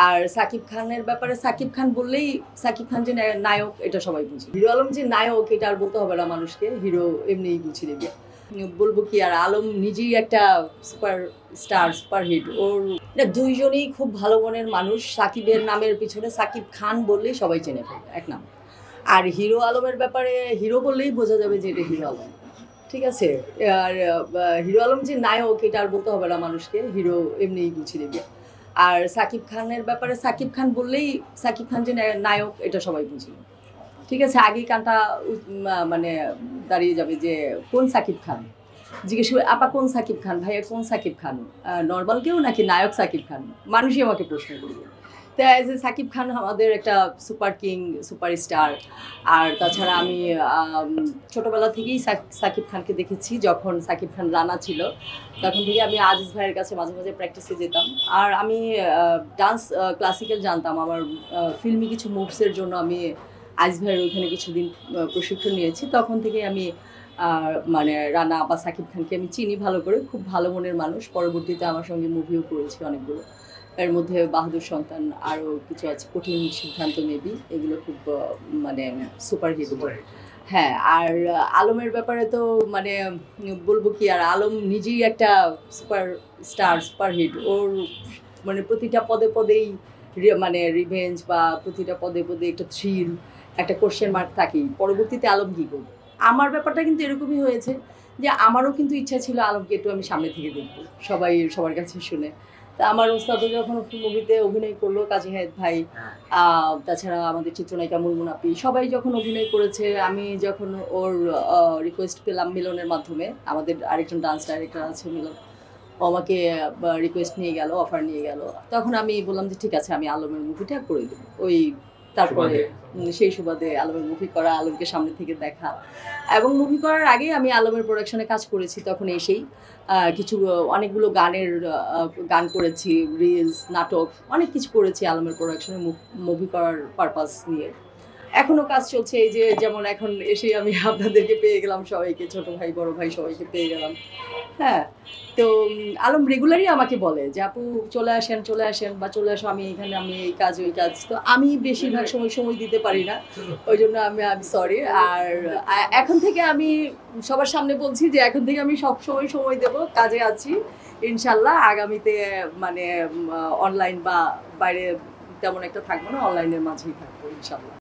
আর সাকিব খানের ব্যাপারে সাকিব খান বললেই সাকিব খান যে নায়ক এটা সবাই বুঝি। হিরো আলম যে নায়ক এটা আর বলতে হবে না মানুষকে, হিরো এমনিই বুঝিয়ে দেবে। বলবো কি আর, আলম নিজেই একটা সুপার স্টার, সুপার হিট। ওর দুইজনই খুব ভালো মনের মানুষ। সাকিবের নামের পিছনে সাকিব খান বললেই সবাই চেনে ফেলবে, এক নাম। আর হিরো আলমের ব্যাপারে হিরো বললেই বোঝা যাবে যে এটা হিরো আলম, ঠিক আছে। আর হিরো আলম যে নায়ক এটা আর বলতে হবে না মানুষকে, হিরো এমনিই বুঝিয়ে দেবে। আর সাকিব খানের ব্যাপারে সাকিব খান বললেই সাকিব খান যে নায়ক এটা সবাই বুঝি, ঠিক আছে। আগেই কানটা মানে দাঁড়িয়ে যাবে যে কোন সাকিব খান, জিজ্ঞেস করে আপা কোন সাকিব খান, ভাইয়া কোন সাকিব খান, নর্মাল কেউ নাকি নায়ক সাকিব খান, মানুষই আমাকে প্রশ্ন করবে। তো অ্যাজ এ সাকিব খান আমাদের একটা সুপার কিং, সুপার স্টার। আর তাছাড়া আমি ছোটোবেলা থেকেই সাকিব খানকে দেখেছি। যখন সাকিব খান রানা ছিল তখন থেকে আমি আজিজ ভাইয়ের কাছে মাঝে মাঝে প্র্যাকটিসে যেতাম। আর আমি ডান্স ক্লাসিক্যাল জানতাম। আমার ফিল্মি কিছু মুভসের জন্য আমি আজিজ ভাইয়ের ওইখানে কিছুদিন প্রশিক্ষণ নিয়েছি। তখন থেকে আমি মানে রানা বা সাকিব খানকে আমি চিনি ভালো করে। খুব ভালো মনের মানুষ। পরবর্তীতে আমার সঙ্গে মুভিও করেছি অনেকগুলো। এর মধ্যে বাহাদুর সন্তান, আরও কিছু আছে, কঠিন সিদ্ধান্ত মেবি, এগুলো খুব মানে সুপার হিট। হ্যাঁ, আর আলমের ব্যাপারে তো মানে বলবো কি আর, আলম নিজেই একটা সুপার স্টার, সুপার হিট। ওর মানে প্রতিটা পদে পদেই মানে রিভেঞ্জ বা প্রতিটা পদে পদে একটা থ্রিল, একটা কোশ্চেন মার্ক থাকেই। পরবর্তীতে আলম কী করবে? আমার ব্যাপারটা কিন্তু এরকমই হয়েছে যে আমারও কিন্তু ইচ্ছা ছিল আলমকে একটু আমি সামনে থেকে দেখবো, সবার কাছে শুনে। তা আমার ওস্তাদও যখন মুভিতে অভিনয় করলো, কাজী হায়াৎ ভাই, তাছাড়া আমাদের চিত্রনায়িকা মুনমুন আপি, সবাই যখন অভিনয় করেছে, আমি যখন ওর রিকোয়েস্ট পেলাম মিলনের মাধ্যমে, আমাদের আরেকজন ডান্স ডাইরেক্টর আছে মিলন, ও আমাকে রিকোয়েস্ট নিয়ে গেল, অফার নিয়ে গেল, তখন আমি বললাম যে ঠিক আছে আমি আলমের মুভিটা করে দেবো। ওই তারপরে সেই সুবাদে আলমের মুভি করা, আলমকে সামনে থেকে দেখা। এবং মুভি করার আগে আমি আলমের প্রোডাকশনে কাজ করেছি। তখন এসেই কিছু অনেকগুলো গান করেছি, রিলস, নাটক, অনেক কিছু করেছি আলমের প্রোডাকশনে মুভি করার পারপাস নিয়ে। এখনও কাজ চলছে। এই যে যেমন এখন এসেই আমি আপনাদেরকে পেয়ে গেলাম, সবাইকে, ছোট ভাই বড় ভাই সবাইকে পেয়ে গেলাম। হ্যাঁ, তো আলম রেগুলারই আমাকে বলে যে আপু চলে আসেন বা চলে আসো, আমি এখানে, আমি এই কাজ ওই কাজ। তো আমি বেশিরভাগ সময় দিতে পারি না, ওই জন্য আমি সরি। আর এখন থেকে আমি সবার সামনে বলছি যে এখন থেকে আমি সব সময় দেবো, কাজে আছি ইনশাল্লাহ। আগামীতে মানে অনলাইন বা বাইরে তেমন একটা থাকবো না, অনলাইনের মাঝেই থাকবো ইনশাল্লাহ।